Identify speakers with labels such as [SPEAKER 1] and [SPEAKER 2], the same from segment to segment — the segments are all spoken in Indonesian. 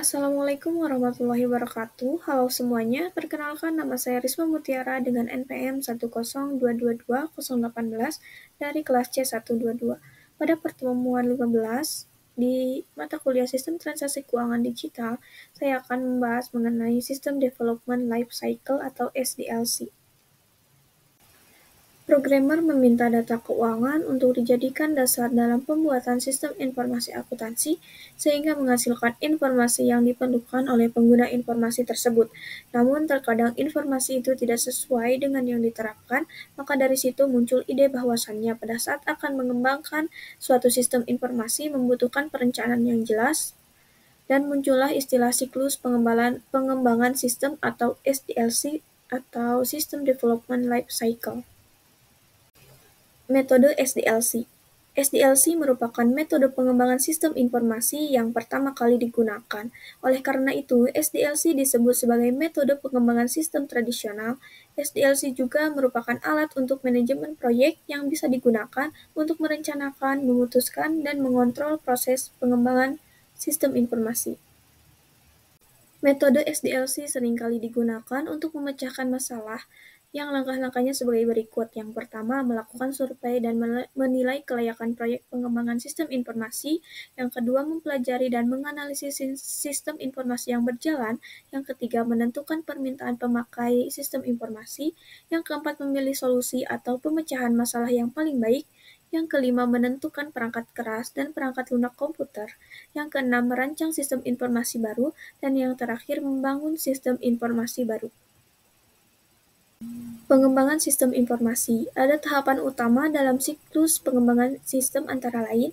[SPEAKER 1] Assalamualaikum warahmatullahi wabarakatuh. Halo semuanya, perkenalkan nama saya Risma Mutiara dengan NPM 10222-018 dari kelas C122. Pada pertemuan 15 di mata kuliah Sistem Transaksi Keuangan Digital, saya akan membahas mengenai System Development Life Cycle atau SDLC. Programmer meminta data keuangan untuk dijadikan dasar dalam pembuatan sistem informasi akuntansi sehingga menghasilkan informasi yang diperlukan oleh pengguna informasi tersebut. Namun terkadang informasi itu tidak sesuai dengan yang diterapkan, maka dari situ muncul ide bahwasannya pada saat akan mengembangkan suatu sistem informasi membutuhkan perencanaan yang jelas, dan muncullah istilah siklus pengembangan sistem atau SDLC atau System Development Life Cycle. Metode SDLC. SDLC merupakan metode pengembangan sistem informasi yang pertama kali digunakan. Oleh karena itu, SDLC disebut sebagai metode pengembangan sistem tradisional. SDLC juga merupakan alat untuk manajemen proyek yang bisa digunakan untuk merencanakan, memutuskan, dan mengontrol proses pengembangan sistem informasi. Metode SDLC seringkali digunakan untuk memecahkan masalah yang langkah-langkahnya sebagai berikut. Yang pertama, melakukan survei dan menilai kelayakan proyek pengembangan sistem informasi. Yang kedua, mempelajari dan menganalisis sistem informasi yang berjalan. Yang ketiga, menentukan permintaan pemakai sistem informasi. Yang keempat, memilih solusi atau pemecahan masalah yang paling baik. Yang kelima, menentukan perangkat keras dan perangkat lunak komputer. Yang keenam, merancang sistem informasi baru. Dan yang terakhir, membangun sistem informasi baru. Pengembangan sistem informasi. Ada tahapan utama dalam siklus pengembangan sistem antara lain: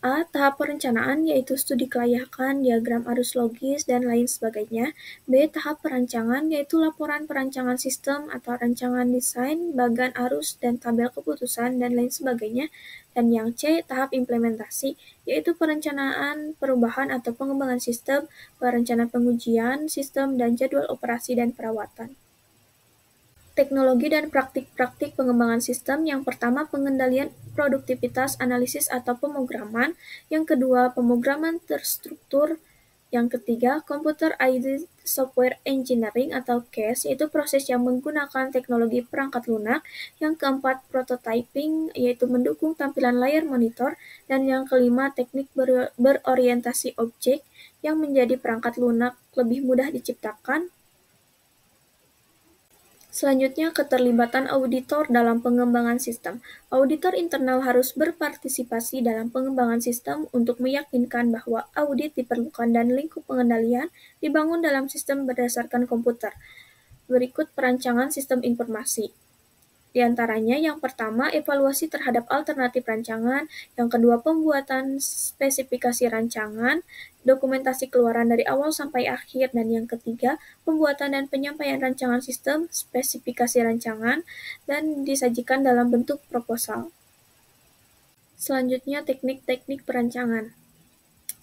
[SPEAKER 1] A. Tahap perencanaan, yaitu studi kelayakan, diagram arus logis, dan lain sebagainya. B. Tahap perancangan, yaitu laporan perancangan sistem atau rancangan desain, bagan arus, dan tabel keputusan, dan lain sebagainya. Dan yang C. Tahap implementasi, yaitu perencanaan perubahan atau pengembangan sistem, perencanaan pengujian sistem, dan jadwal operasi dan perawatan. Teknologi dan praktik-praktik pengembangan sistem. Yang pertama, pengendalian produktivitas analisis atau pemrograman. Yang kedua, pemrograman terstruktur. Yang ketiga, Computer-Aided Software Engineering atau CAS, yaitu proses yang menggunakan teknologi perangkat lunak. Yang keempat, prototyping, yaitu mendukung tampilan layar monitor. Dan yang kelima, teknik berorientasi objek, yang menjadi perangkat lunak lebih mudah diciptakan. Selanjutnya, keterlibatan auditor dalam pengembangan sistem. Auditor internal harus berpartisipasi dalam pengembangan sistem untuk meyakinkan bahwa audit diperlukan dan lingkup pengendalian dibangun dalam sistem berdasarkan komputer. Berikut perancangan sistem informasi. Di antaranya, yang pertama, evaluasi terhadap alternatif rancangan. Yang kedua, pembuatan spesifikasi rancangan, dokumentasi keluaran dari awal sampai akhir. Dan yang ketiga, pembuatan dan penyampaian rancangan sistem, spesifikasi rancangan, dan disajikan dalam bentuk proposal. Selanjutnya, teknik-teknik perancangan.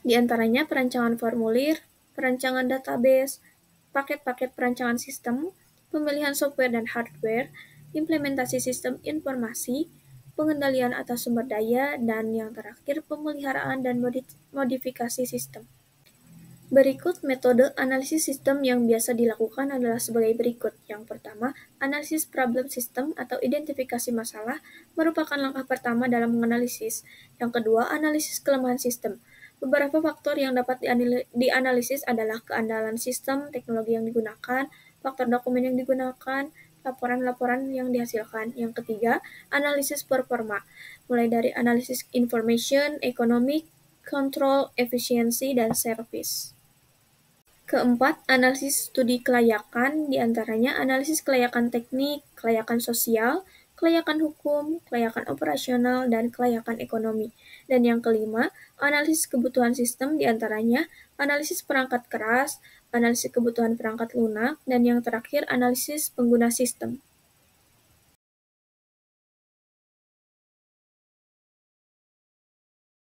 [SPEAKER 1] Di antaranya, perancangan formulir, perancangan database, paket-paket perancangan sistem, pemilihan software dan hardware, implementasi sistem informasi, pengendalian atas sumber daya, dan yang terakhir pemeliharaan dan modifikasi sistem. Berikut metode analisis sistem yang biasa dilakukan adalah sebagai berikut. Yang pertama, analisis problem system atau identifikasi masalah merupakan langkah pertama dalam menganalisis. Yang kedua, analisis kelemahan sistem. Beberapa faktor yang dapat dianalisis adalah keandalan sistem, teknologi yang digunakan, faktor dokumen yang digunakan, laporan-laporan yang dihasilkan. Yang ketiga, analisis performa, mulai dari analisis information, economic, control, efisiensi, dan service. Keempat, analisis studi kelayakan, diantaranya analisis kelayakan teknik, kelayakan sosial, kelayakan hukum, kelayakan operasional, dan kelayakan ekonomi. Dan yang kelima, analisis kebutuhan sistem, diantaranya analisis perangkat keras, analisis kebutuhan perangkat lunak, dan yang terakhir analisis pengguna sistem.